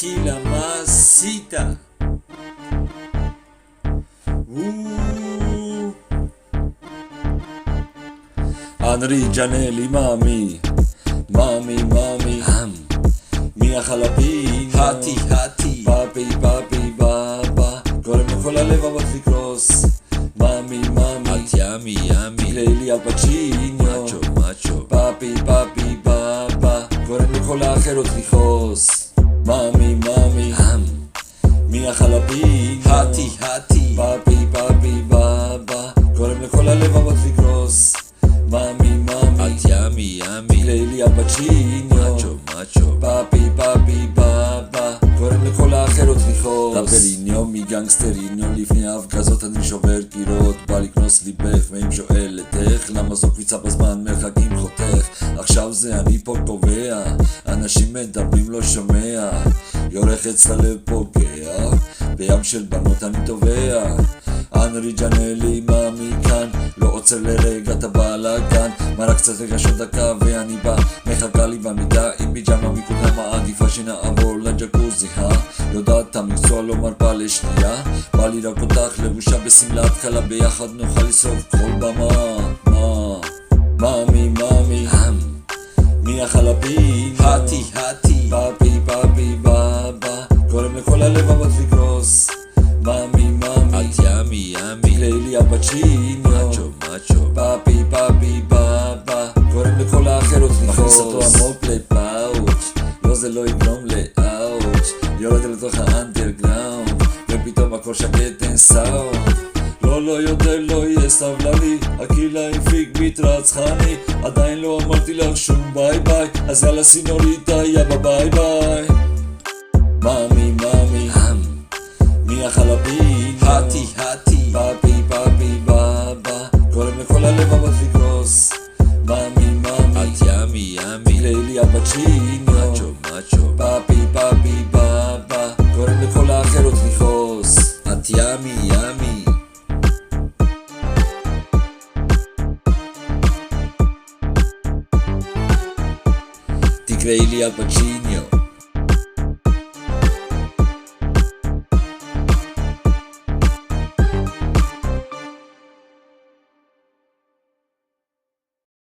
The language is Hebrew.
tequila masita. Henri Gianelli, mami, mami, mami, מי החלפים, התי, פאפי, פאפי, בבא, גורם לכל הלב אבות לקרוס. מאמי, מאמי, ימי, ימי, תקראי לי אל פצ'יניו, מאצ'ו, מאצ'ו, פאפי, פאפי, בבא, גורם לכל האחרות לכעוס. מאמי, מאמי, מי החלפים, התי, פאפי, פאפי, בבא, גורם לכל הלב אבות לקרוס. מאמי, מאמי, ימי, ימי, תקראי לי אל פצ'יניו, מאצ'ו, מאצ'ו, פאפי, פאפי, בבא, גורם לכל האחרות לכעוס. רפריניו מגנגסטריניו, לפני ההפגזות אני שובר קירות, בא לקנוס ליבך, ואם שואלת איך, למה זו קפיצה בזמן, מרחקים חותך. עכשיו זה אני פה קובע, אנשים מדברים לא שומע, יורך אצל הלב פוגע, בים של בנות אני תובע. הנרי ג'נלי, מאמי כאן, לא עוצר לרגע את הבלאגן, מרק קצת רגשות דקה ואני בא, מחכה לי במידה עם ביג'מה מקודם, מעדיפה שנעבור לג'קוזי, יודעת המקצוע לא מרפה לשנייה, בא לי רק אותך לבושה בסמלת חלה, ביחד נוכל לשרוף כל במה. מאמי, מאמי, מי החלפים, התי, פאפי, פאפי, בבא, גורם לכל הלב אבות לקרוס. מאמי, מאמי, ימי, ימי, תקראי לי אל פצ'יניו, מאצ'ו, מאצ'ו, פאפי, פאפי, בבא, גורם לכל האחרות לכעוס. מכניס אותו עמוק לפאוץ', לא זה לא יגרום לאאוץ', יורד לתוך האנדרגראונד, ופתאום הכל שקט אין סאונד. לא יותר לא יהיה סבלני, הקהילה הפיק ביט רצחני, עדיין לא אמרתי לך שום ביי ביי, אז יאללה סינוריטה יאבא ביי ביי. מאמי, מאמי, מי החלפים, התי, פאפי, פאפי, בבא, גורם לכל הלב אבות לקרוס. מאמי, מאמי, ימי, ימי, תקראי לי אל פצ'יניו, מאצ'ו, מאצ'ו, פאפי, פאפי, בבא, גורם לכל האחרות לכעוס. את ימי, ימי, תקראי לי אל פצ'יניו,